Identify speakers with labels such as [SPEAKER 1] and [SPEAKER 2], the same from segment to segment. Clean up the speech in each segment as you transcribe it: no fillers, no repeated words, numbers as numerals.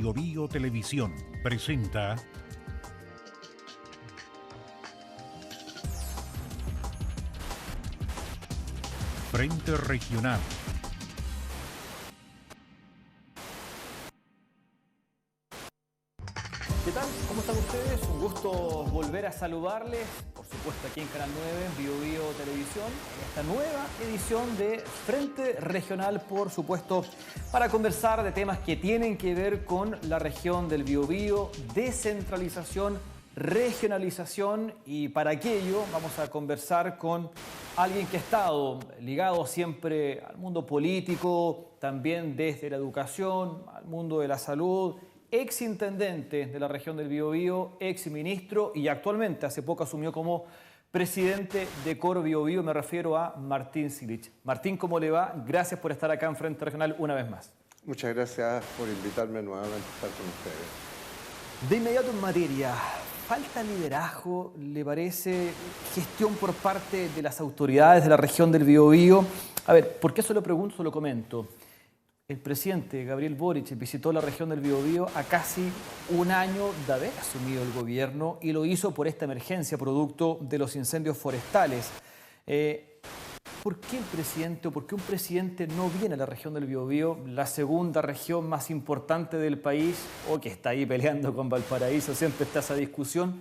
[SPEAKER 1] Biobío Televisión presenta Frente Regional.
[SPEAKER 2] ¿Qué tal? ¿Cómo están ustedes? Un gusto volver a saludarles, por supuesto aquí en Canal 9, Biobío Televisión, en esta nueva edición de Frente Regional, por supuesto, para conversar de temas que tienen que ver con la región del Biobío, descentralización, regionalización, y para aquello vamos a conversar con alguien que ha estado ligado siempre al mundo político, también desde la educación, al mundo de la salud, exintendente de la región del Biobío, exministro y actualmente hace poco asumió como presidente de Cor Biobío. Me refiero a Martín Silich. Martín, ¿cómo le va? Gracias por estar acá en Frente Regional una vez más.
[SPEAKER 3] Muchas gracias por invitarme nuevamente a estar con ustedes.
[SPEAKER 2] De inmediato en materia, ¿falta liderazgo, le parece, gestión por parte de las autoridades de la región del Biobío? A ver, ¿por qué se lo pregunto, se lo comento? El presidente Gabriel Boric visitó la región del Biobío a casi un año de haber asumido el gobierno y lo hizo por esta emergencia producto de los incendios forestales. ¿Por qué el presidente o por qué un presidente no viene a la región del Biobío, la segunda región más importante del país, o que está ahí peleando con Valparaíso, siempre está esa discusión?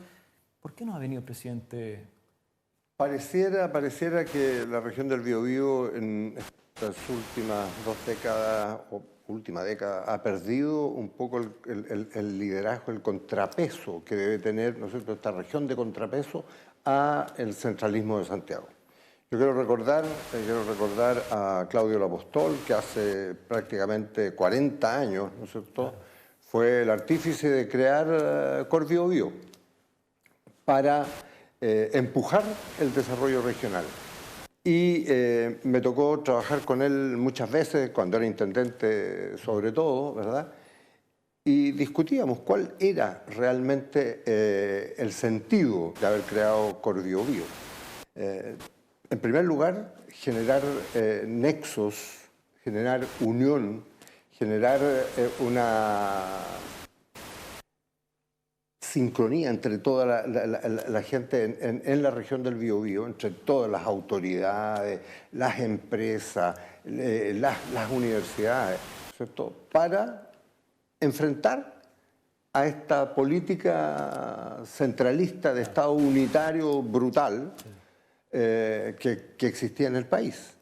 [SPEAKER 2] ¿Por qué no ha venido el presidente?
[SPEAKER 3] Pareciera que la región del Biobío en estas últimas 2 décadas o última década ha perdido un poco el liderazgo, el contrapeso que debe tener, ¿no es cierto?, esta región de contrapeso a el centralismo de Santiago. Yo quiero recordar a Claudio Lapostol, que hace prácticamente 40 años, ¿no es cierto?, fue el artífice de crear Cor Biobío para empujar el desarrollo regional. Y me tocó trabajar con él muchas veces, cuando era intendente sobre todo, ¿verdad? Y discutíamos cuál era realmente el sentido de haber creado Cor Biobío. En primer lugar, generar nexos, generar unión, generar una sincronía entre toda la gente en la región del Biobío, entre todas las autoridades, las empresas, las universidades, ¿cierto?, para enfrentar a esta política centralista de Estado unitario brutal que existía en el país.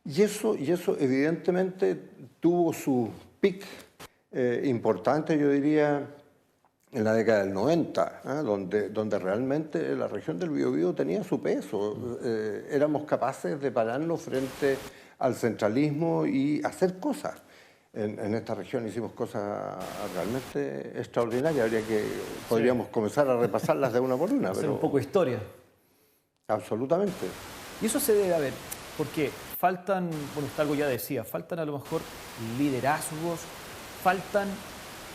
[SPEAKER 3] Y eso evidentemente tuvo su pic importante, yo diría, en la década del 90, donde realmente la región del Biobío tenía su peso. Éramos capaces de pararnos frente al centralismo y hacer cosas. En esta región hicimos cosas realmente extraordinarias. Podríamos comenzar a repasarlas de una por una.
[SPEAKER 2] Hacer un poco de historia.
[SPEAKER 3] Absolutamente.
[SPEAKER 2] Y eso se debe, a ver, porque faltan, bueno, usted algo ya decía, faltan a lo mejor liderazgos, faltan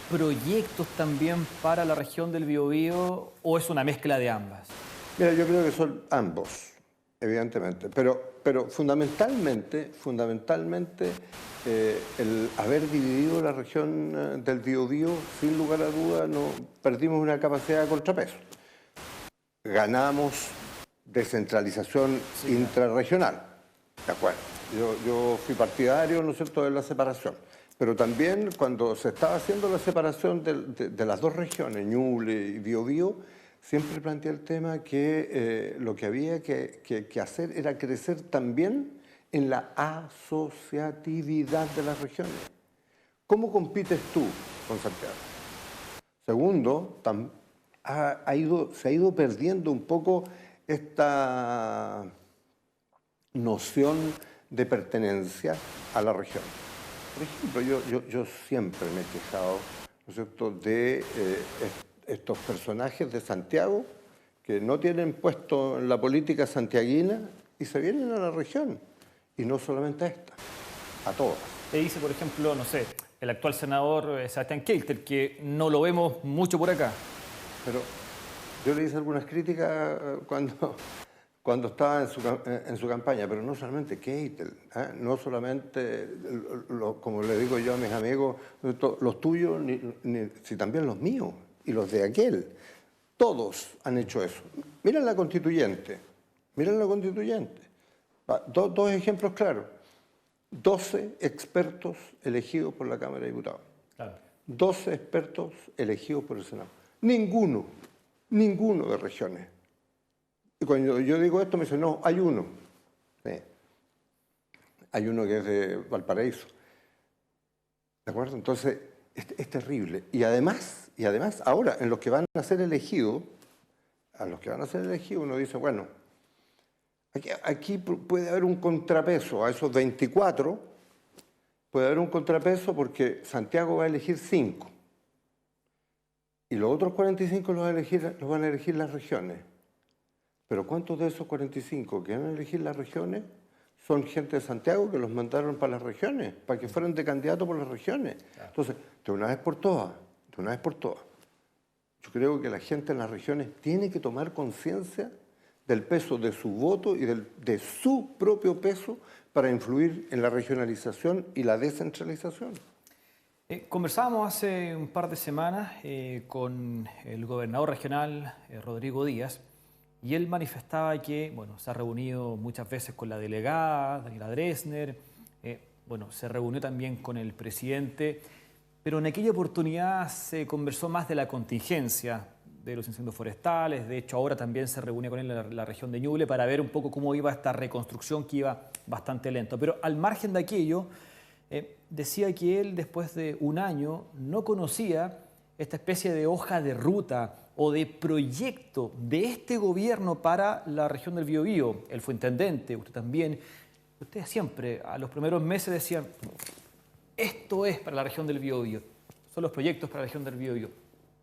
[SPEAKER 2] proyectos también para la región del Biobío, ¿o es una mezcla de ambas?
[SPEAKER 3] Mira, yo creo que son ambos, evidentemente, pero fundamentalmente el haber dividido la región del Biobío, sin lugar a dudas, perdimos una capacidad de contrapeso. Ganamos descentralización intrarregional, ¿de acuerdo? Yo fui partidario, ¿no es cierto?, de la separación. Pero también cuando se estaba haciendo la separación de las 2 regiones, Ñuble y Biobío, siempre planteé el tema que lo que había que hacer era crecer también en la asociatividad de las regiones. ¿Cómo compites tú con Santiago? Segundo, se ha ido perdiendo un poco esta noción de pertenencia a la región. Por ejemplo, yo siempre me he quejado, ¿no es cierto?, de estos personajes de Santiago que no tienen puesto en la política santiaguina y se vienen a la región. Y no solamente a esta, a todas.
[SPEAKER 2] Te dice, por ejemplo, no sé, el actual senador Sebastián Kelter, que no lo vemos mucho por acá.
[SPEAKER 3] Pero yo le hice algunas críticas cuando cuando estaba en su campaña, pero no solamente Keitel, no solamente, como le digo yo a mis amigos, los tuyos, si también los míos y los de aquel. Todos han hecho eso. Miren la constituyente, miren la constituyente. Dos ejemplos claros. 12 expertos elegidos por la Cámara de Diputados. Claro. 12 expertos elegidos por el Senado. Ninguno de regiones. Y cuando yo digo esto me dicen, no, hay uno. Sí. Hay uno que es de Valparaíso. ¿De acuerdo? Entonces, es terrible. Y además, ahora, en los que van a ser elegidos, uno dice, bueno, aquí puede haber un contrapeso a esos 24, puede haber un contrapeso porque Santiago va a elegir 5. Y los otros 45 los van a elegir las regiones. Pero ¿cuántos de esos 45 que van a elegir las regiones son gente de Santiago que los mandaron para las regiones, para que fueran de candidato por las regiones? Claro. Entonces, de una vez por todas, yo creo que la gente en las regiones tiene que tomar conciencia del peso de su voto y de su propio peso para influir en la regionalización y la descentralización.
[SPEAKER 2] Conversábamos hace un par de semanas con el gobernador regional, Rodrigo Díaz, y él manifestaba que, bueno, se ha reunido muchas veces con la delegada, Daniela Dresner, se reunió también con el presidente, pero en aquella oportunidad se conversó más de la contingencia de los incendios forestales. De hecho, ahora también se reunió con él en la región de Ñuble para ver un poco cómo iba esta reconstrucción, que iba bastante lento. Pero al margen de aquello, decía que él, después de un año, no conocía esta especie de hoja de ruta o de proyecto de este gobierno para la región del Biobío. Él fue intendente, usted también. Ustedes siempre, a los primeros meses, decían, esto es para la región del Biobío, son los proyectos para la región del Biobío.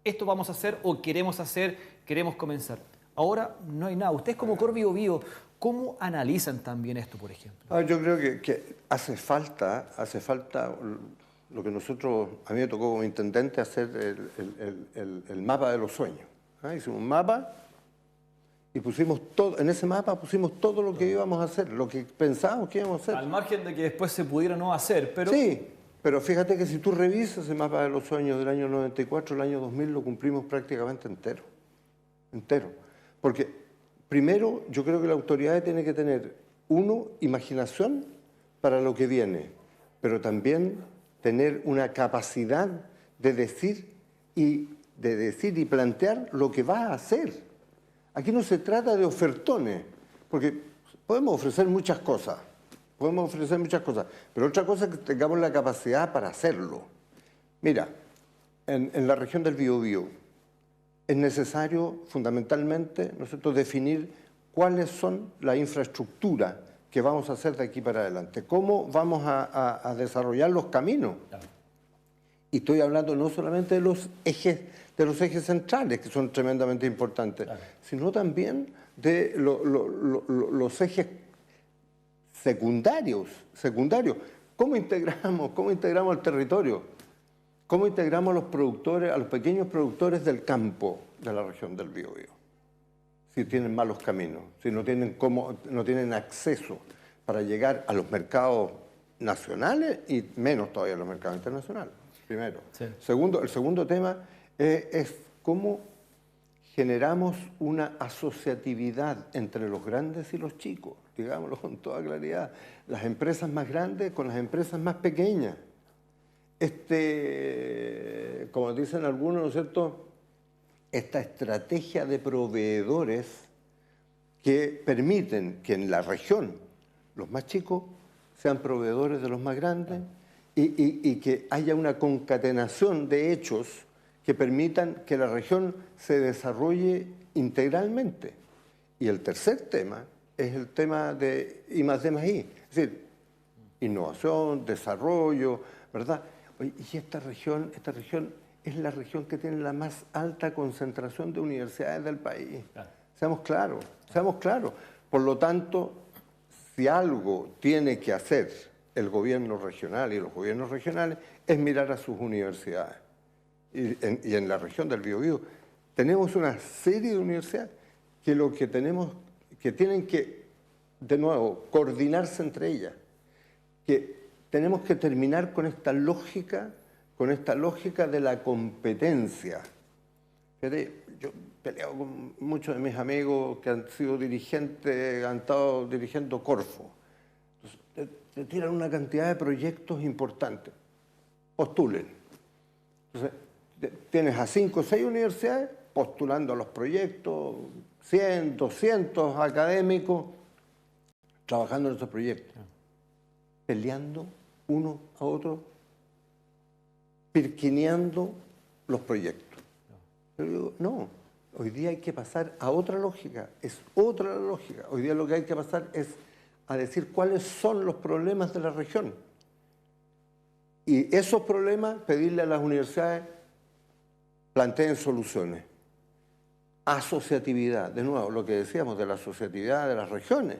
[SPEAKER 2] Esto vamos a hacer o queremos hacer, queremos comenzar. Ahora no hay nada. Ustedes como Cor Biobío, ¿cómo analizan también esto, por ejemplo?
[SPEAKER 3] Yo creo que hace falta lo que a mí me tocó como intendente hacer el mapa de los sueños. Hicimos un mapa y en ese mapa pusimos todo lo que íbamos a hacer, lo que pensábamos que íbamos a hacer.
[SPEAKER 2] Al margen de que después se pudiera no hacer, pero...
[SPEAKER 3] Sí, pero fíjate que si tú revisas el mapa de los sueños del año 94, el año 2000 lo cumplimos prácticamente entero. Porque primero yo creo que la autoridad tiene que tener, imaginación para lo que viene, pero también tener una capacidad de decir y plantear lo que va a hacer. Aquí no se trata de ofertones, porque podemos ofrecer muchas cosas, pero otra cosa es que tengamos la capacidad para hacerlo. Mira, en la región del Biobío es necesario fundamentalmente, ¿no es cierto?, definir cuáles son la infraestructura que vamos a hacer de aquí para adelante, cómo vamos a desarrollar los caminos. Claro. Y estoy hablando no solamente de los ejes centrales, que son tremendamente importantes, claro, sino también de los ejes secundarios. ¿Cómo integramos el territorio? ¿Cómo integramos a los pequeños productores del campo de la región del Biobío? Si tienen malos caminos, si no tienen acceso para llegar a los mercados nacionales y menos todavía a los mercados internacionales, primero. Sí. El segundo tema es cómo generamos una asociatividad entre los grandes y los chicos, digámoslo con toda claridad. Las empresas más grandes con las empresas más pequeñas. Como dicen algunos, ¿no es cierto?, esta estrategia de proveedores que permiten que en la región los más chicos sean proveedores de los más grandes y que haya una concatenación de hechos que permitan que la región se desarrolle integralmente. Y el tercer tema es el tema de I+D+I, es decir, innovación, desarrollo, ¿verdad? Y esta región es la región que tiene la más alta concentración de universidades del país. Claro. Seamos claros. Por lo tanto, si algo tiene que hacer el gobierno regional y los gobiernos regionales es mirar a sus universidades. Y en la región del Biobío tenemos una serie de universidades que lo que que tienen que, de nuevo, coordinarse entre ellas, que tenemos que terminar con esta lógica de la competencia. Fíjate, yo he peleado con muchos de mis amigos que han sido dirigentes, han estado dirigiendo Corfo. Entonces, te tiran una cantidad de proyectos importantes. Postulen. Entonces, tienes a 5 o 6 universidades postulando a los proyectos, 100, 200 académicos trabajando en esos proyectos, peleando uno a otro, pirquineando los proyectos. Yo digo, no, hoy día hay que pasar a otra lógica, es otra lógica. Hoy día lo que hay que pasar es a decir cuáles son los problemas de la región. Y esos problemas, pedirle a las universidades, planteen soluciones. Asociatividad, de nuevo, lo que decíamos de la asociatividad de las regiones.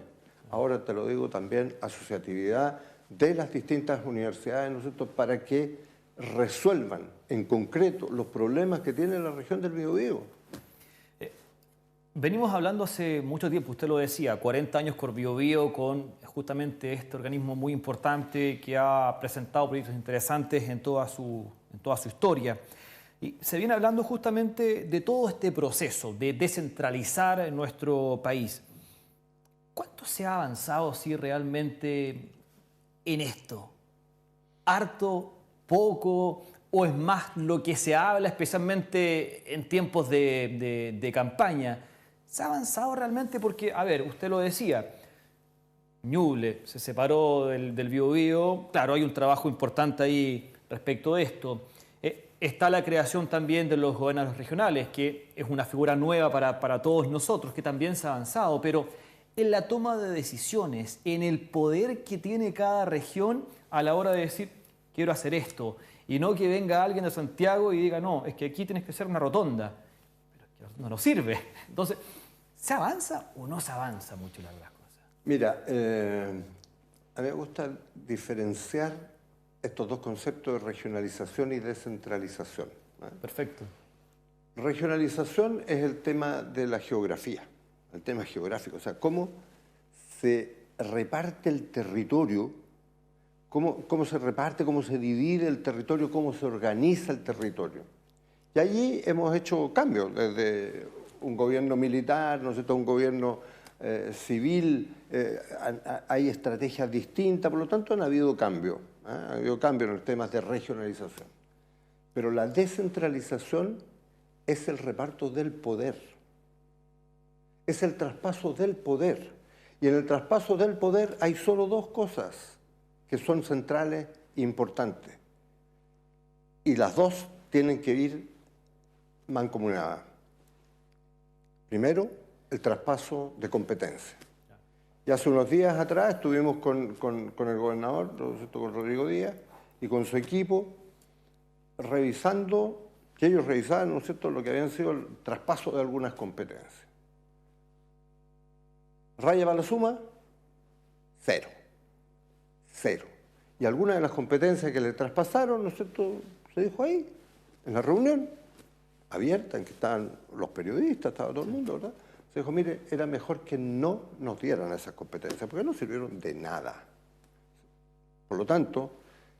[SPEAKER 3] Ahora te lo digo también, asociatividad de las distintas universidades, ¿no es cierto?, para que resuelvan en concreto los problemas que tiene la región del Biobío.
[SPEAKER 2] Venimos hablando hace mucho tiempo, usted lo decía, 40 años con Biobío, con justamente este organismo muy importante que ha presentado proyectos interesantes en toda su historia. Y se viene hablando justamente de todo este proceso de descentralizar nuestro país. ¿Cuánto se ha avanzado si realmente en esto? ¿Harto? ¿Poco? ¿O es más lo que se habla, especialmente en tiempos de campaña? ¿Se ha avanzado realmente? Porque, a ver, usted lo decía, Ñuble se separó del Biobío. Claro, hay un trabajo importante ahí respecto de esto. Está la creación también de los gobernadores regionales, que es una figura nueva para todos nosotros, que también se ha avanzado, pero en la toma de decisiones, en el poder que tiene cada región a la hora de decir, quiero hacer esto, y no que venga alguien de Santiago y diga, no, es que aquí tienes que hacer una rotonda, pero es que no nos sirve. Entonces, ¿se avanza o no se avanza mucho las cosas?
[SPEAKER 3] Mira, a mí me gusta diferenciar estos dos conceptos de regionalización y descentralización.
[SPEAKER 2] Perfecto.
[SPEAKER 3] Regionalización es el tema de la geografía, el tema geográfico, o sea, cómo se reparte el territorio, cómo se reparte, cómo se divide el territorio, cómo se organiza el territorio. Y allí hemos hecho cambios, desde un gobierno militar, ¿no es cierto?, un gobierno civil, hay estrategias distintas, por lo tanto han habido cambios. Ha habido cambios en los temas de regionalización. Pero la descentralización es el reparto del poder. Es el traspaso del poder. Y en el traspaso del poder hay solo dos cosas que son centrales e importantes. Y las dos tienen que ir mancomunadas. Primero, el traspaso de competencia. Y hace unos días atrás estuvimos con el gobernador, con Rodrigo Díaz, y con su equipo, revisando, que ellos revisaban, ¿no es cierto?, lo que habían sido el traspaso de algunas competencias. Raya para la suma, cero. Cero. Y algunas de las competencias que le traspasaron, ¿no es cierto?, se dijo ahí, en la reunión, abierta, en que estaban los periodistas, estaba todo el mundo, ¿verdad? Se dijo, mire, era mejor que no nos dieran esas competencias, porque no sirvieron de nada. Por lo tanto,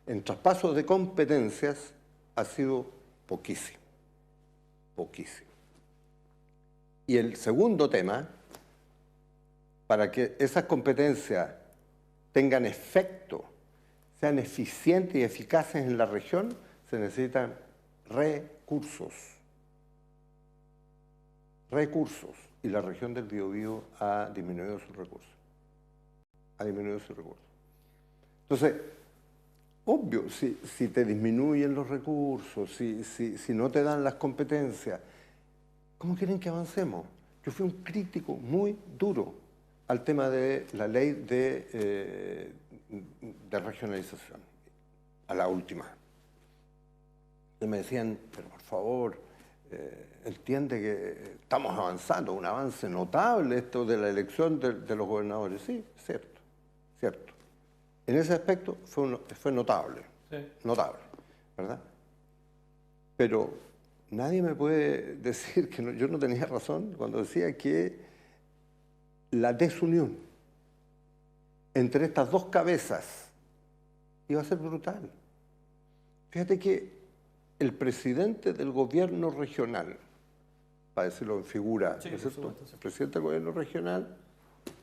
[SPEAKER 3] en traspasos de competencias ha sido poquísimo. Poquísimo. Y el segundo tema, para que esas competencias tengan efecto, sean eficientes y eficaces en la región, se necesitan recursos. Recursos. Y la región del Biobío ha disminuido sus recursos. Ha disminuido sus recursos. Entonces, obvio, si te disminuyen los recursos, si no te dan las competencias, ¿cómo quieren que avancemos? Yo fui un crítico muy duro al tema de la ley de regionalización, a la última. Y me decían, pero por favor, entiende que estamos avanzando, un avance notable esto de la elección de los gobernadores. Sí, cierto, cierto. En ese aspecto fue notable, sí. Notable, ¿verdad? Pero nadie me puede decir que yo no tenía razón cuando decía que la desunión entre estas dos cabezas iba a ser brutal. Fíjate que el presidente del gobierno regional, para decirlo en figura,
[SPEAKER 2] Sí,
[SPEAKER 3] ¿no es
[SPEAKER 2] por
[SPEAKER 3] cierto?
[SPEAKER 2] supuesto, sí.
[SPEAKER 3] El presidente del gobierno regional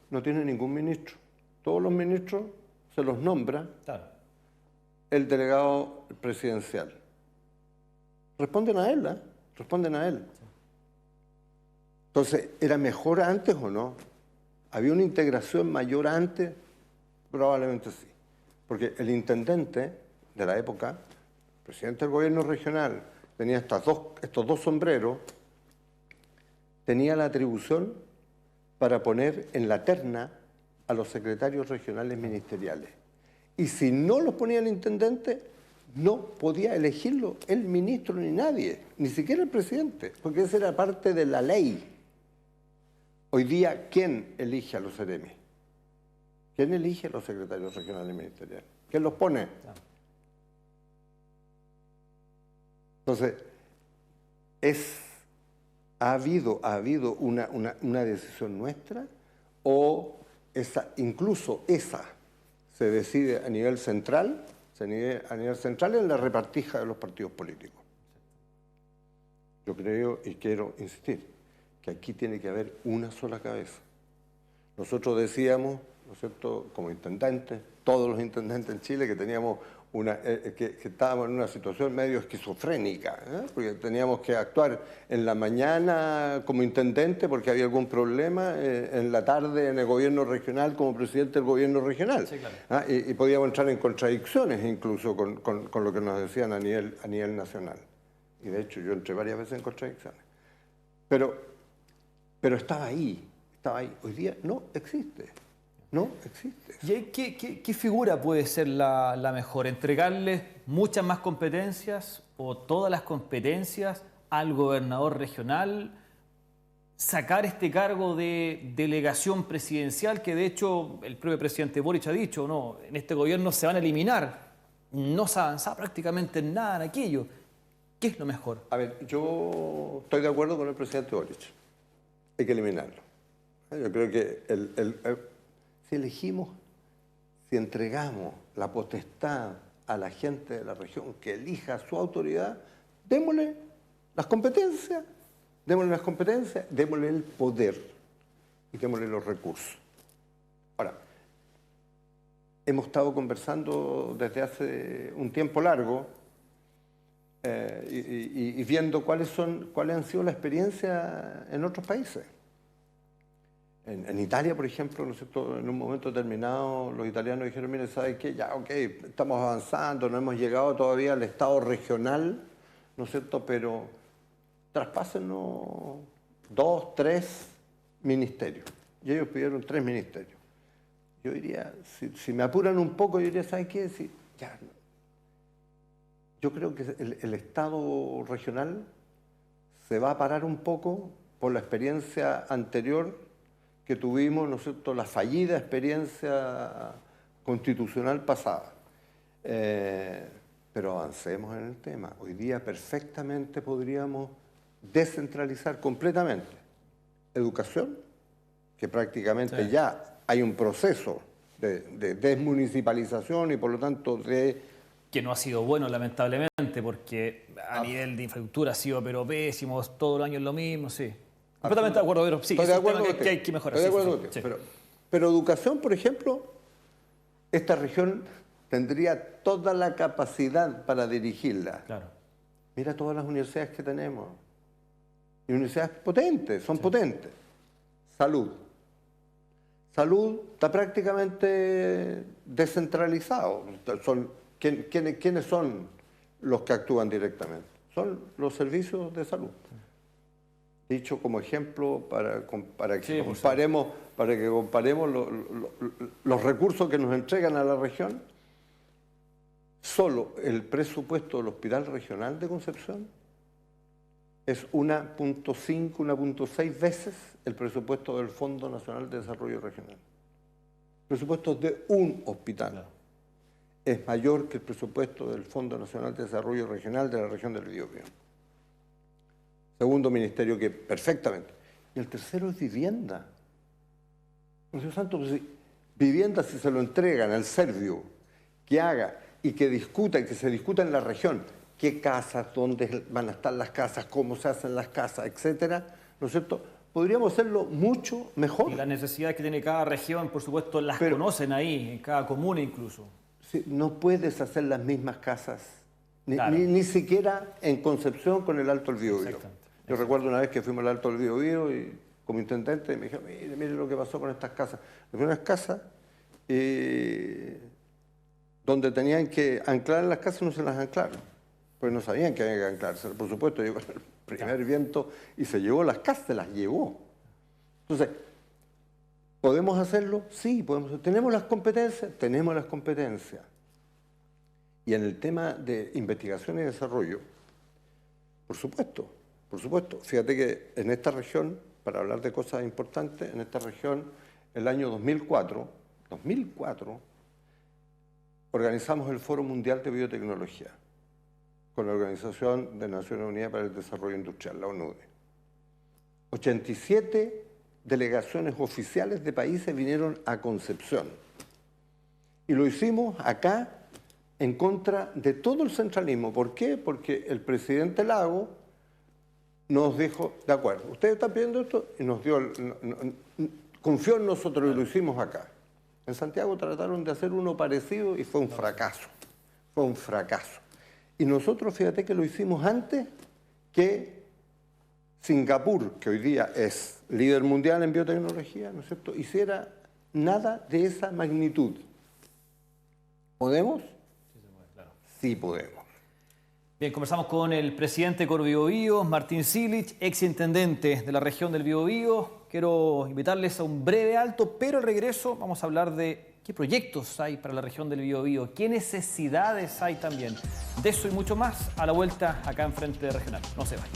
[SPEAKER 3] no tiene ningún ministro. Todos los ministros se los nombra
[SPEAKER 2] Claro.
[SPEAKER 3] el delegado presidencial. Responden a él, ¿eh? Responden a él. Entonces, ¿era mejor antes o no? ¿Había una integración mayor antes? Probablemente sí. Porque el intendente de la época, el presidente del gobierno regional, tenía estos dos sombreros, tenía la atribución para poner en la terna a los secretarios regionales ministeriales. Y si no los ponía el intendente, no podía elegirlo el ministro ni nadie, ni siquiera el presidente, porque esa era parte de la ley. Hoy día, ¿quién elige a los seremis? ¿Quién elige a los secretarios regionales ministeriales? ¿Quién los pone? Entonces, ¿ha habido una decisión nuestra o incluso esa se decide a nivel central? En la repartija de los partidos políticos. Yo creo y quiero insistir que aquí tiene que haber una sola cabeza. Nosotros decíamos, ¿no es cierto?, como intendentes, todos los intendentes en Chile, que teníamos que estábamos en una situación medio esquizofrénica, ¿eh? Porque teníamos que actuar en la mañana como intendente porque había algún problema, en la tarde en el gobierno regional como presidente del gobierno regional.
[SPEAKER 2] Sí, claro.
[SPEAKER 3] ¿Ah? Y podíamos entrar en contradicciones incluso con lo que nos decían a nivel nacional. Y de hecho yo entré varias veces en contradicciones. Pero estaba ahí. Hoy día no existe. No existe.
[SPEAKER 2] ¿Y ahí qué figura puede ser la mejor? ¿Entregarles muchas más competencias o todas las competencias al gobernador regional? ¿Sacar este cargo de delegación presidencial que de hecho el propio presidente Boric ha dicho, no, en este gobierno se van a eliminar? No se ha avanzado prácticamente en nada en aquello. ¿Qué es lo mejor?
[SPEAKER 3] A ver, yo estoy de acuerdo con el presidente Boric. Hay que eliminarlo. Yo creo que si elegimos, si entregamos la potestad a la gente de la región que elija su autoridad, démosle las competencias, démosle el poder y démosle los recursos. Ahora, hemos estado conversando desde hace un tiempo largo y viendo cuáles han sido las experiencias en otros países. En Italia, por ejemplo, ¿no es cierto?, en un momento determinado los italianos dijeron, mire, ¿sabe qué? Ya, ok, estamos avanzando, no hemos llegado todavía al Estado regional, ¿no es cierto?, pero traspásenos 2, 3 ministerios. Y ellos pidieron 3 ministerios. Yo diría, si me apuran un poco, yo diría, ¿sabe qué? Ya, yo creo que el Estado regional se va a parar un poco por la experiencia anterior que tuvimos, ¿no es cierto?, la fallida experiencia constitucional pasada. Pero avancemos en el tema. Hoy día perfectamente podríamos descentralizar completamente educación, que prácticamente ya hay un proceso de desmunicipalización y por lo tanto
[SPEAKER 2] Que no ha sido bueno, lamentablemente, porque a nivel de infraestructura ha sido pero pésimo, todo el año es lo mismo, sí. Completamente de acuerdo, pero sí,
[SPEAKER 3] estoy de acuerdo
[SPEAKER 2] que hay que mejorar.
[SPEAKER 3] Estoy de
[SPEAKER 2] Sí,
[SPEAKER 3] acuerdo
[SPEAKER 2] sí,
[SPEAKER 3] contigo.
[SPEAKER 2] sí.
[SPEAKER 3] Pero educación, por ejemplo, esta región tendría toda la capacidad para dirigirla.
[SPEAKER 2] Claro.
[SPEAKER 3] Mira todas las universidades que tenemos. Y universidades potentes, son potentes. Salud. Salud está prácticamente descentralizado. ¿Quiénes son los que actúan directamente? Son los servicios de salud. Dicho como ejemplo para que comparemos los recursos que nos entregan a la región, solo el presupuesto del Hospital Regional de Concepción es 1.5, 1.6 veces el presupuesto del Fondo Nacional de Desarrollo Regional. El presupuesto de un hospital. Claro. Es mayor que el presupuesto del Fondo Nacional de Desarrollo Regional de la región del Biobío. Segundo ministerio que perfectamente. Y el tercero es vivienda. Señor Santos, pues, si vivienda, si se lo entregan al serbio, que haga y que discuta, y que se discuta en la región, qué casas, dónde van a estar las casas, cómo se hacen las casas, etcétera, ¿no es cierto? Podríamos hacerlo mucho mejor.
[SPEAKER 2] Y las necesidades que tiene cada región, por supuesto, las conocen ahí, en cada comuna incluso.
[SPEAKER 3] Sí, no puedes hacer las mismas casas,
[SPEAKER 2] Claro.
[SPEAKER 3] ni siquiera en Concepción con el Alto del Biobío. Yo recuerdo una vez que fuimos al Alto del Biobío y como intendente me dijeron, mire lo que pasó con estas casas. Unas casas donde tenían que anclar las casas no se las anclaron, pues no sabían que había que anclarse. Por supuesto, llegó el primer viento y se llevó las casas, se las llevó. Entonces, ¿podemos hacerlo? Sí, podemos. ¿Tenemos las competencias? Tenemos las competencias. Y en el tema de investigación y desarrollo, por supuesto. Fíjate que en esta región, para hablar de cosas importantes, en esta región, el año 2004, organizamos el Foro Mundial de Biotecnología con la Organización de Naciones Unidas para el Desarrollo Industrial, la ONUDE. 87 delegaciones oficiales de países vinieron a Concepción. Y lo hicimos acá en contra de todo el centralismo. ¿Por qué? Porque el presidente Lago nos dijo, de acuerdo, ustedes están pidiendo esto, y nos dio, confió en nosotros y lo hicimos acá. En Santiago trataron de hacer uno parecido y fue un fracaso. Fue un fracaso. Y nosotros, fíjate que lo hicimos antes que Singapur, que hoy día es líder mundial en biotecnología, ¿no es cierto?, hiciera nada de esa magnitud. ¿Podemos? Sí podemos.
[SPEAKER 2] Bien, conversamos con el presidente de Cor Biobío, Martín Silich, exintendente de la región del Biobío. Quiero invitarles a un breve alto, pero al regreso vamos a hablar de qué proyectos hay para la región del Biobío, qué necesidades hay también. De eso y mucho más a la vuelta acá en Frente Regional. No se vayan.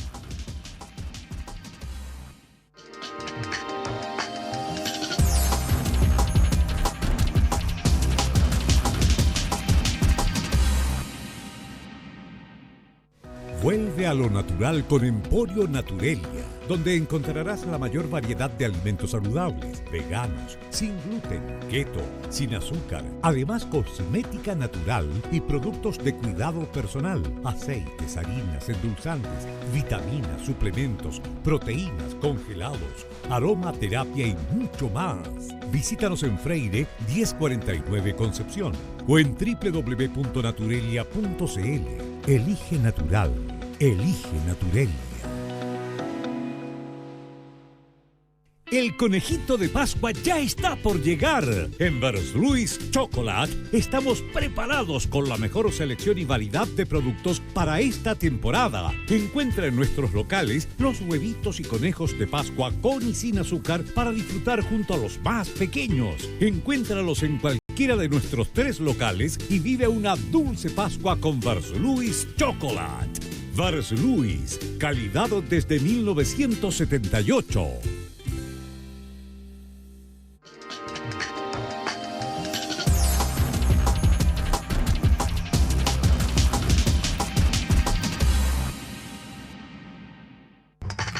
[SPEAKER 4] Vuelve a lo natural con Emporio Naturelia, donde encontrarás la mayor variedad de alimentos saludables, veganos, sin gluten, keto, sin azúcar. Además, cosmética natural y productos de cuidado personal, aceites, harinas, endulzantes, vitaminas, suplementos, proteínas, congelados, aromaterapia y mucho más. Visítanos en Freire 1049 Concepción o en www.naturelia.cl. Elige natural. Elige Naturelia. El conejito de Pascua ya está por llegar. En Versluy's Chocolate estamos preparados con la mejor selección y variedad de productos para esta temporada. Encuentra en nuestros locales los huevitos y conejos de Pascua con y sin azúcar para disfrutar junto a los más pequeños. Encuéntralos en cualquiera de nuestros 3 locales y vive una dulce Pascua con Versluy's Chocolate. Versluy's, calidad desde 1978.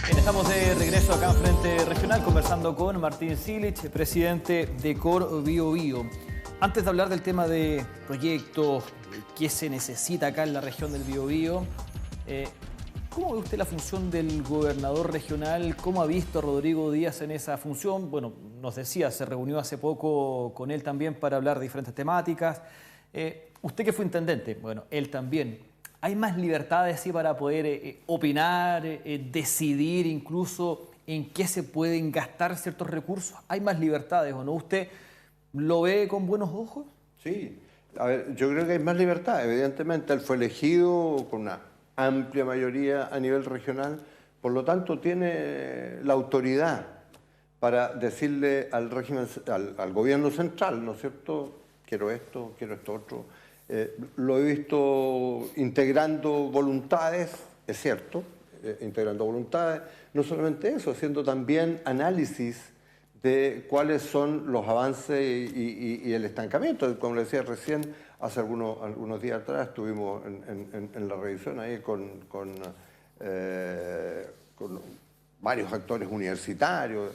[SPEAKER 2] Estamos de regreso acá en Frente Regional conversando con Martín Silich, presidente de Cor Biobío. Antes de hablar del tema de proyectos, qué se necesita acá en la región del Biobío, ¿cómo ve usted la función del gobernador regional? ¿Cómo ha visto a Rodrigo Díaz en esa función? Bueno, nos decía, se reunió hace poco con él también para hablar de diferentes temáticas. Usted que fue intendente, bueno, él también. ¿Hay más libertades sí, para poder opinar, decidir incluso en qué se pueden gastar ciertos recursos? ¿Hay más libertades o no? ¿Usted lo ve con buenos ojos?
[SPEAKER 3] Sí, a ver, yo creo que hay más libertad. Evidentemente, él fue elegido con una amplia mayoría a nivel regional, por lo tanto tiene la autoridad para decirle al régimen, al gobierno central, ¿no es cierto? Quiero esto otro. Lo he visto integrando voluntades, es cierto, integrando voluntades, no solamente eso, haciendo también análisis de cuáles son los avances y el estancamiento. Como le decía recién, hace algunos días atrás estuvimos en la revisión ahí con varios actores universitarios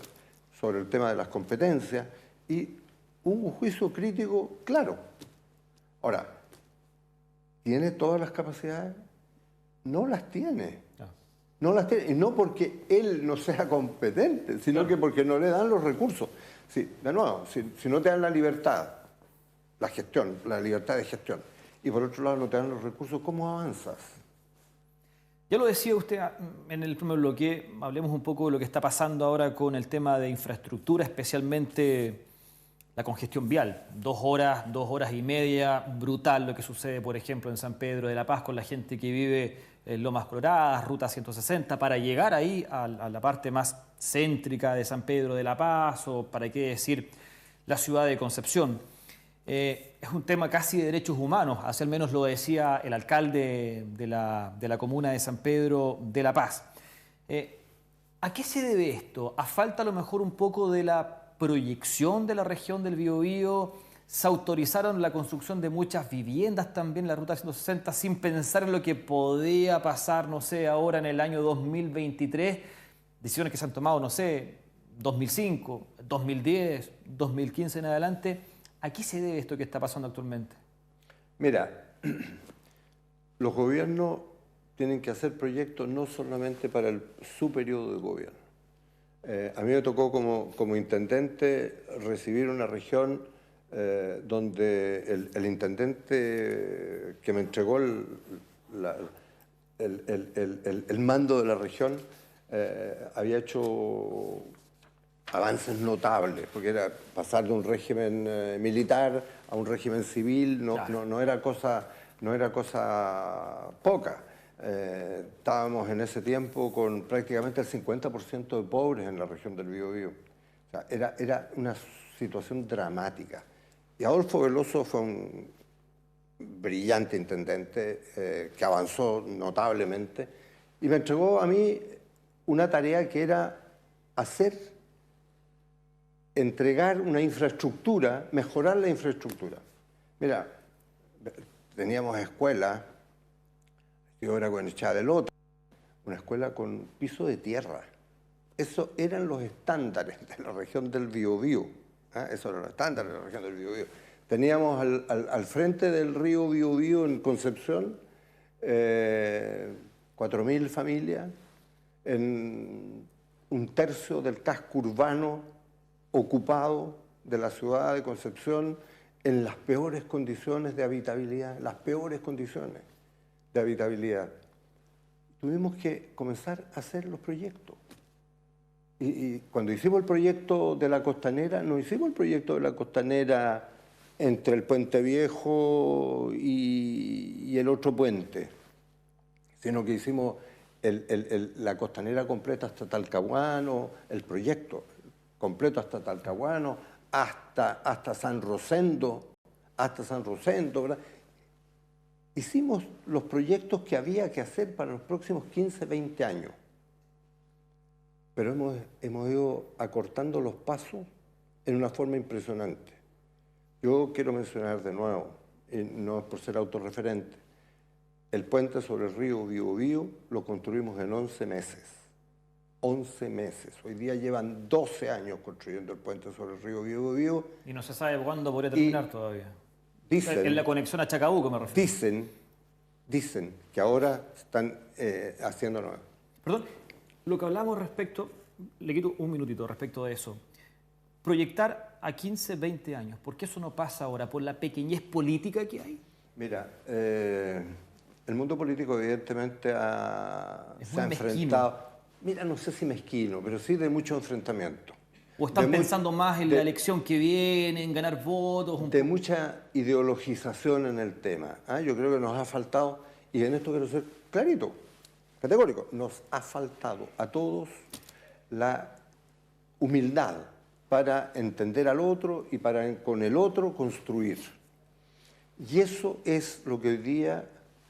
[SPEAKER 3] sobre el tema de las competencias y un juicio crítico claro. Ahora, ¿tiene todas las capacidades? No las tiene. No las tiene. Y no porque él no sea competente, sino que porque no le dan los recursos. Sí, de nuevo, si no te dan la libertad, la gestión, la libertad de gestión, y por otro lado no te dan los recursos, ¿cómo avanzas?
[SPEAKER 2] Ya lo decía usted en el primer bloque, hablemos un poco de lo que está pasando ahora con el tema de infraestructura, especialmente la congestión vial. 2 horas y media, brutal lo que sucede, por ejemplo, en San Pedro de la Paz con la gente que vive en Lomas Coloradas, Ruta 160, para llegar ahí a la parte más céntrica de San Pedro de la Paz, o para qué decir la ciudad de Concepción. Es un tema casi de derechos humanos, así al menos lo decía el alcalde de la comuna de San Pedro de la Paz. ¿A qué se debe esto? ¿A falta a lo mejor un poco de la proyección de la región del Biobío? ¿Se autorizaron la construcción de muchas viviendas también en la Ruta 160 sin pensar en lo que podía pasar, no sé, ahora en el año 2023? Decisiones que se han tomado, no sé, 2005, 2010, 2015 en adelante. ¿A qué se debe esto que está pasando actualmente?
[SPEAKER 3] Mira, los gobiernos tienen que hacer proyectos no solamente para su periodo de gobierno. A mí me tocó como intendente recibir una región donde el intendente que me entregó el mando de la región había hecho avances notables, porque era pasar de un régimen militar a un régimen civil, no era cosa poca. Estábamos en ese tiempo con prácticamente el 50% de pobres en la región del Biobío. O sea, era una situación dramática. Y Adolfo Veloso fue un brillante intendente que avanzó notablemente y me entregó a mí una tarea que era entregar una infraestructura, mejorar la infraestructura. Mira, teníamos escuelas, yo era con Echada del Otro, una escuela con piso de tierra. Esos eran los estándares de la región del Biobío. Esos eran los estándares de la región del Biobío. Teníamos al frente del río Biobío en Concepción 4.000 familias, en 1/3 del casco urbano ocupado de la ciudad de Concepción en las peores condiciones de habitabilidad, las peores condiciones de habitabilidad. Tuvimos que comenzar a hacer los proyectos. Y cuando hicimos el proyecto de la Costanera, no hicimos el proyecto de la Costanera entre el Puente Viejo y el otro puente, sino que hicimos la Costanera completa hasta Talcahuano, el proyecto completo hasta Talcahuano, hasta San Rosendo, ¿verdad? Hicimos los proyectos que había que hacer para los próximos 15, 20 años. Pero hemos ido acortando los pasos en una forma impresionante. Yo quiero mencionar de nuevo, y no es por ser autorreferente, el puente sobre el río Biobío lo construimos en 11 meses. 11 meses. Hoy día llevan 12 años construyendo el puente sobre el río Biobío.
[SPEAKER 2] Y no se sabe cuándo podría terminar todavía.
[SPEAKER 3] Dicen,
[SPEAKER 2] en la conexión a Chacabuco me refiero.
[SPEAKER 3] Dicen que ahora están haciéndolo.
[SPEAKER 2] Perdón, lo que hablamos respecto, le quito un minutito respecto de eso. Proyectar a 15, 20 años, ¿por qué eso no pasa ahora? ¿Por la pequeñez política que hay?
[SPEAKER 3] Mira, el mundo político evidentemente se ha enfrentado. Mira, no sé si mezquino, pero sí de mucho enfrentamiento.
[SPEAKER 2] ¿O están pensando más en la elección que viene, en ganar votos?
[SPEAKER 3] De mucha ideologización en el tema. Yo creo que nos ha faltado, y en esto quiero ser clarito, categórico, nos ha faltado a todos la humildad para entender al otro y para con el otro construir. Y eso es lo que hoy día,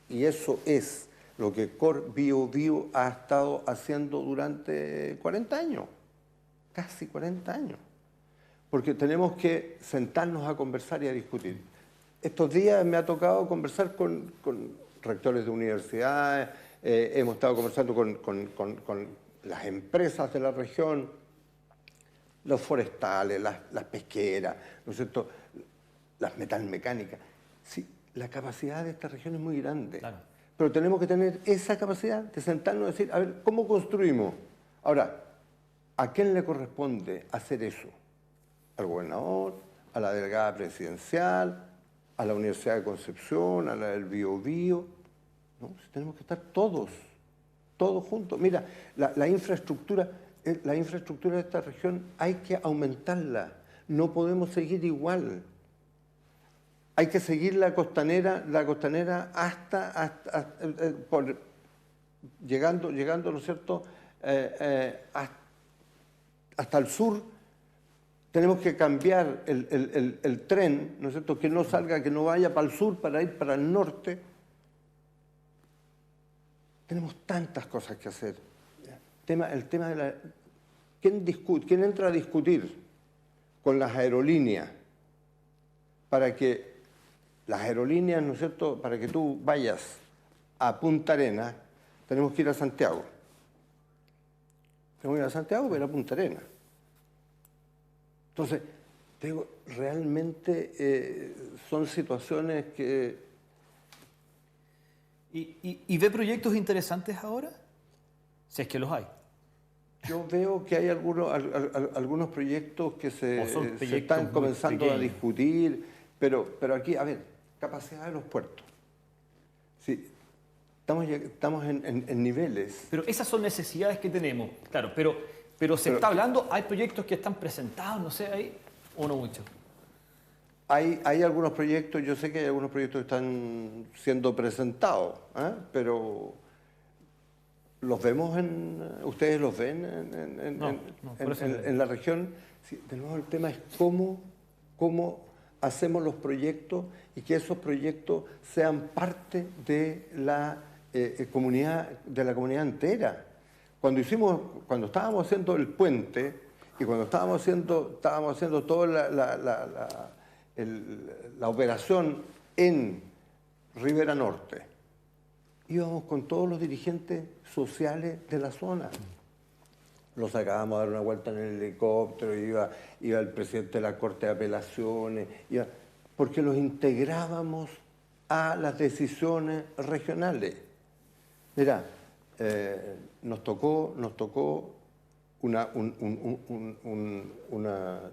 [SPEAKER 3] y eso es lo que Cor Biobío ha estado haciendo durante 40 años, casi 40 años. Porque tenemos que sentarnos a conversar y a discutir. Estos días me ha tocado conversar con rectores de universidades, hemos estado conversando con las empresas de la región. los forestales, las pesqueras, ¿no es cierto?, las metalmecánicas. Sí, la capacidad de esta región es muy grande.
[SPEAKER 2] Claro.
[SPEAKER 3] Pero tenemos que tener esa capacidad de sentarnos y decir, a ver, ¿cómo construimos? Ahora, ¿a quién le corresponde hacer eso? ¿Al gobernador? ¿A la delegada presidencial? ¿A la Universidad de Concepción? ¿A la del Biobío? No, tenemos que estar todos juntos. Mira, la infraestructura de esta región hay que aumentarla. No podemos seguir igual. Hay que seguir la costanera llegando, ¿no es cierto?, hasta el sur. Tenemos que cambiar el tren, ¿no es cierto?, que no salga, que no vaya para el sur para ir para el norte. Tenemos tantas cosas que hacer. El tema de la... ¿Quién entra a discutir con las aerolíneas para que las aerolíneas, ¿no es cierto?, para que tú vayas a Punta Arenas, tenemos que ir a Santiago? Tenemos que ir a Santiago para ir a Punta Arenas. Entonces, te digo, realmente son situaciones que...
[SPEAKER 2] ¿Y ve proyectos interesantes ahora? Si es que los hay.
[SPEAKER 3] Yo veo que hay algunos proyectos que se están comenzando a discutir, pero aquí, a ver, capacidad de los puertos. Sí, estamos en niveles.
[SPEAKER 2] Pero esas son necesidades que tenemos, claro, pero se está hablando, hay proyectos que están presentados, no sé, ahí, o no mucho.
[SPEAKER 3] Hay algunos proyectos, yo sé que hay algunos proyectos que están siendo presentados, pero ¿los vemos ustedes los ven en la región? Sí, de nuevo el tema es cómo hacemos los proyectos y que esos proyectos sean parte de la comunidad entera. Cuando estábamos haciendo el puente y cuando estábamos haciendo toda la operación en Ribera Norte, íbamos con todos los dirigentes sociales de la zona. Los sacábamos a dar una vuelta en el helicóptero, iba el presidente de la Corte de Apelaciones, porque los integrábamos a las decisiones regionales. Mira, nos tocó un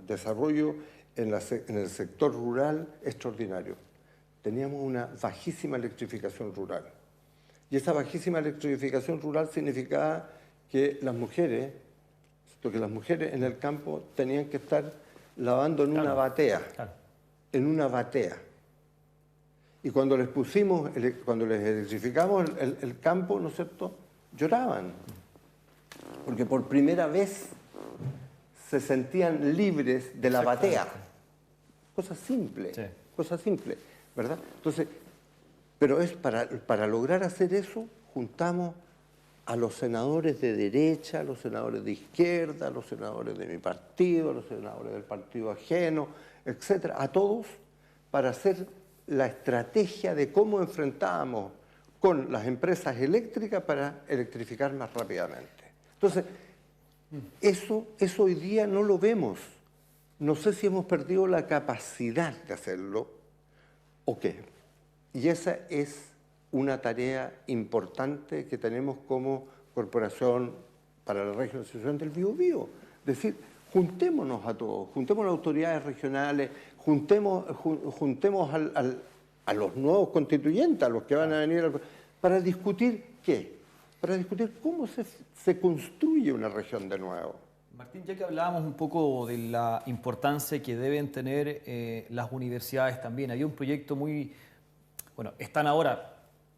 [SPEAKER 3] desarrollo en el sector rural extraordinario. Teníamos una bajísima electrificación rural. Y esa bajísima electrificación rural significaba que las mujeres en el campo tenían que estar lavando en una batea. Claro. En una batea. Y cuando les electrificamos el campo, ¿no es cierto?, lloraban. Porque por primera vez se sentían libres de la batea. Cosa simple, sí. Cosa simple, ¿verdad? Entonces, pero es para lograr hacer eso, juntamos a los senadores de derecha, a los senadores de izquierda, a los senadores de mi partido, a los senadores del partido ajeno, etcétera, a todos, para hacer la estrategia de cómo enfrentábamos con las empresas eléctricas para electrificar más rápidamente. Entonces, eso hoy día no lo vemos. No sé si hemos perdido la capacidad de hacerlo o qué. Y esa es una tarea importante que tenemos como Corporación para la Regionalización del Biobío. Es decir, juntémonos a todos, juntemos las autoridades regionales, juntemos a los nuevos constituyentes, a los que van a venir, para discutir qué, para discutir cómo se construye una región de nuevo.
[SPEAKER 2] Martín, ya que hablábamos un poco de la importancia que deben tener las universidades también, había un proyecto muy... Bueno, están ahora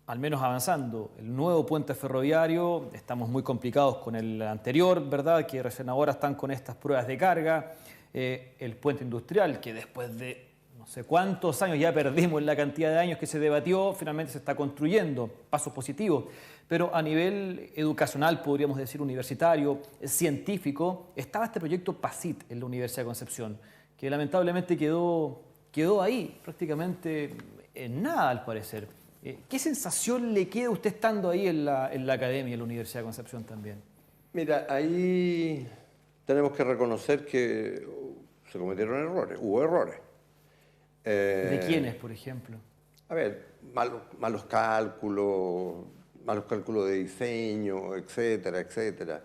[SPEAKER 2] al menos avanzando. El nuevo puente ferroviario, estamos muy complicados con el anterior, ¿verdad?, que recién ahora están con estas pruebas de carga. El puente industrial, que después de no sé cuántos años, ya perdimos la cantidad de años que se debatió, finalmente se está construyendo, pasos positivos. Pero a nivel educacional, podríamos decir universitario, científico, estaba este proyecto PACIT en la Universidad de Concepción, que lamentablemente quedó ahí, prácticamente en nada al parecer. ¿Qué sensación le queda a usted estando ahí en la academia, en la Universidad de Concepción también?
[SPEAKER 3] Mira, ahí tenemos que reconocer que se cometieron errores, hubo errores.
[SPEAKER 2] ¿De quiénes, por ejemplo?
[SPEAKER 3] A ver, malos cálculos de diseño, etcétera, etcétera.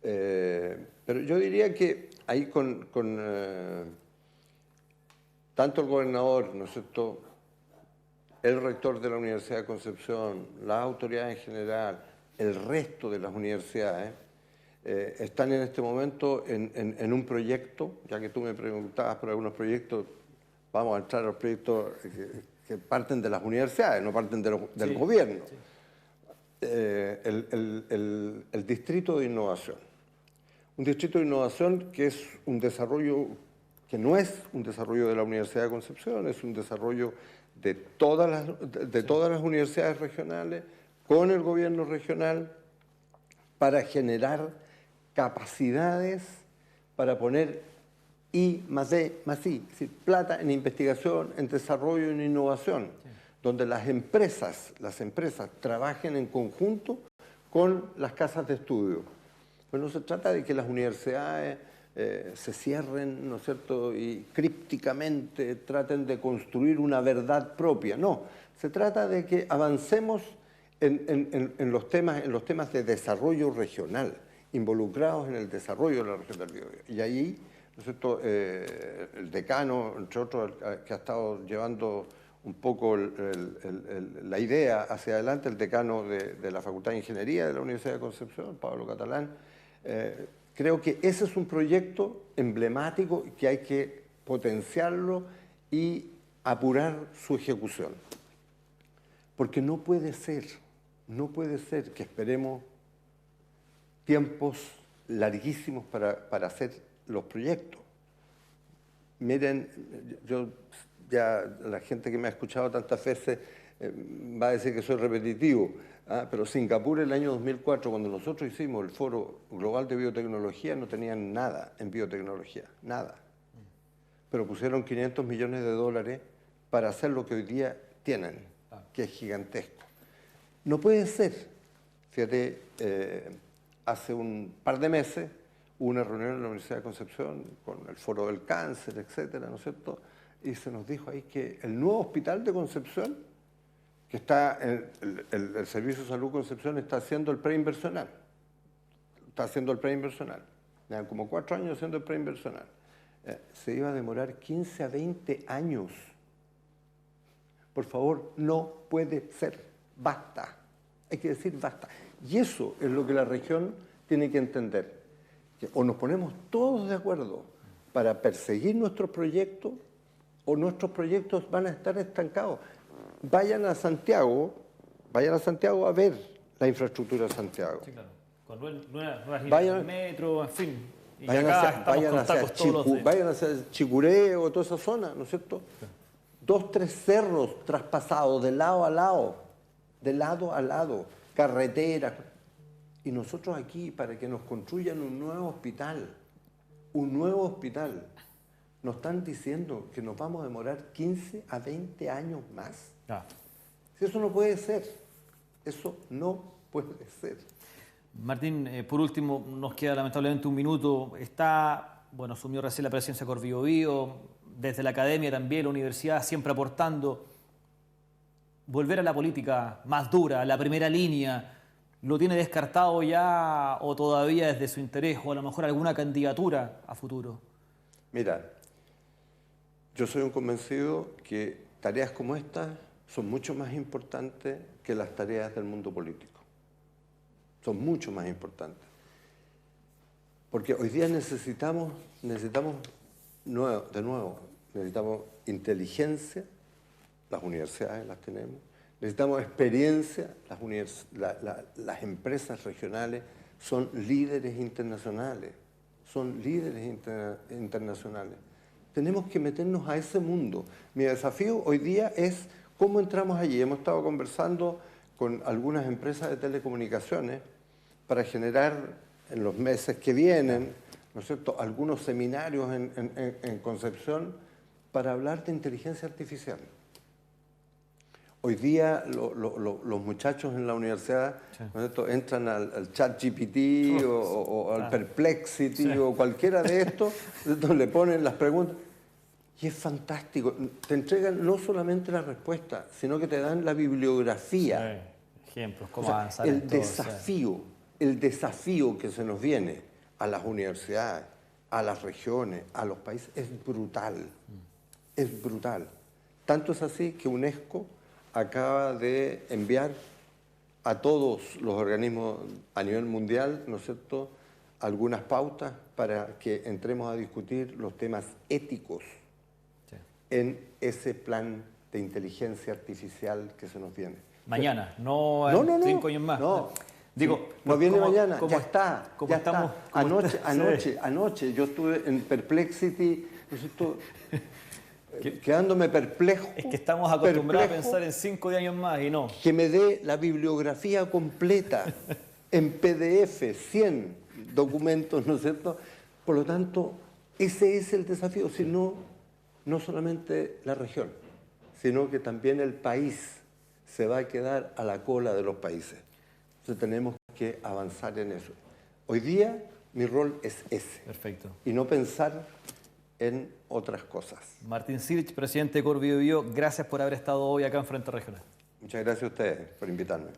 [SPEAKER 3] Pero yo diría que ahí tanto el gobernador, ¿no es cierto?, el rector de la Universidad de Concepción, las autoridades en general, el resto de las universidades, están en este momento en un proyecto, ya que tú me preguntabas por algunos proyectos, vamos a entrar a los proyectos que parten de las universidades, no parten del gobierno.
[SPEAKER 2] Sí.
[SPEAKER 3] El distrito de innovación. Un distrito de innovación que es un desarrollo, que no es un desarrollo de la Universidad de Concepción, es un desarrollo de todas las universidades regionales, con el gobierno regional, para generar capacidades para poner I+D+I, es decir, plata en investigación, en desarrollo, en innovación, donde las empresas trabajen en conjunto con las casas de estudio. Pues no se trata de que las universidades se cierren, ¿no es cierto?, y crípticamente traten de construir una verdad propia. No, se trata de que avancemos en los temas de desarrollo regional, involucrados en el desarrollo de la región del Biobío. Y ahí, ¿no es cierto?, el decano, entre otros, que ha estado llevando un poco la idea hacia adelante, el decano de la Facultad de Ingeniería de la Universidad de Concepción, Pablo Catalán, creo que ese es un proyecto emblemático que hay que potenciarlo y apurar su ejecución. Porque no puede ser que esperemos tiempos larguísimos para hacer los proyectos. Miren, la gente que me ha escuchado tantas veces va a decir que soy repetitivo, pero Singapur el año 2004, cuando nosotros hicimos el Foro Global de Biotecnología, no tenían nada en biotecnología, nada. Pero pusieron $500 millones para hacer lo que hoy día tienen, que es gigantesco. No puede ser. Fíjate, hace un par de meses hubo una reunión en la Universidad de Concepción con el Foro del Cáncer, etcétera, ¿no es cierto? Y se nos dijo ahí que el nuevo hospital de Concepción, que está el Servicio de Salud Concepción, está haciendo el preinversional. Llevan como 4 años haciendo el preinversional. Se iba a demorar 15 a 20 años. Por favor, no puede ser. Basta. Hay que decir basta. Y eso es lo que la región tiene que entender. Que o nos ponemos todos de acuerdo para perseguir nuestros proyectos, o nuestros proyectos van a estar estancados. Vayan a Santiago a ver la infraestructura de Santiago.
[SPEAKER 2] Sí, claro. Con nuevas líneas de metro, en fin. Y vayan
[SPEAKER 3] hacia Chicureo, toda esa zona, ¿no es cierto? Sí. 2, 3 cerros traspasados de lado a lado, carreteras. Y nosotros aquí, para que nos construyan un nuevo hospital, nos están diciendo que nos vamos a demorar 15 a 20 años más. Si eso no puede ser,
[SPEAKER 2] Martín, por último, nos queda lamentablemente un minuto. Asumió recién la presidencia de Corbiobío, desde la academia también, la universidad, siempre aportando. Volver a la política más dura, a la primera línea, ¿lo tiene descartado ya o todavía desde su interés o a lo mejor alguna candidatura a futuro?
[SPEAKER 3] Mira, yo soy un convencido que tareas como estas son mucho más importantes que las tareas del mundo político. Son mucho más importantes. Porque hoy día necesitamos inteligencia, las universidades las tenemos, necesitamos experiencia, las empresas regionales son líderes internacionales, Tenemos que meternos a ese mundo. Mi desafío hoy día es cómo entramos allí. Hemos estado conversando con algunas empresas de telecomunicaciones para generar en los meses que vienen, ¿no es cierto?, algunos seminarios en Concepción para hablar de inteligencia artificial. Hoy día los muchachos en la universidad, ¿no es cierto?, entran al ChatGPT o al Perplexity o cualquiera de estos, donde le ponen las preguntas. Y es fantástico. Te entregan no solamente la respuesta, sino que te dan la bibliografía.
[SPEAKER 2] Sí. Ejemplos, cómo
[SPEAKER 3] O sea,
[SPEAKER 2] avanzar.
[SPEAKER 3] el desafío que se nos viene a las universidades, a las regiones, a los países, es brutal. Es brutal. Tanto es así que UNESCO acaba de enviar a todos los organismos a nivel mundial, ¿no es cierto?, algunas pautas para que entremos a discutir los temas éticos en ese plan de inteligencia artificial que se nos viene.
[SPEAKER 2] Mañana, no en 5 años más.
[SPEAKER 3] No,
[SPEAKER 2] digo,
[SPEAKER 3] no viene mañana,
[SPEAKER 2] como
[SPEAKER 3] ya está.
[SPEAKER 2] como
[SPEAKER 3] Ya
[SPEAKER 2] estamos,
[SPEAKER 3] está. Anoche yo estuve en Perplexity, ¿no es cierto?, quedándome perplejo.
[SPEAKER 2] Es que estamos acostumbrados a pensar en 5 años más y no.
[SPEAKER 3] Que me dé la bibliografía completa en PDF, 100 documentos, ¿no es cierto? Por lo tanto, ese es el desafío, si no solamente la región, sino que también el país se va a quedar a la cola de los países. Entonces tenemos que avanzar en eso. Hoy día mi rol es ese.
[SPEAKER 2] Perfecto.
[SPEAKER 3] Y no pensar en otras cosas.
[SPEAKER 2] Martín Silich, presidente de Cor Biobío, gracias por haber estado hoy acá en Frente Regional.
[SPEAKER 3] Muchas gracias a ustedes por invitarme.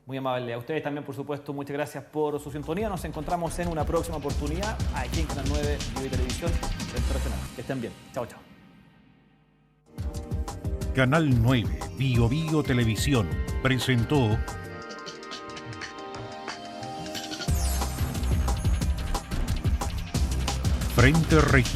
[SPEAKER 2] Muy amable. A ustedes también, por supuesto, muchas gracias por su sintonía. Nos encontramos en una próxima oportunidad aquí en Canal 9 Bio y Televisión, Frente Regional. Que estén bien. Chao, chao.
[SPEAKER 1] Canal 9 Bio Televisión presentó Frente Regional.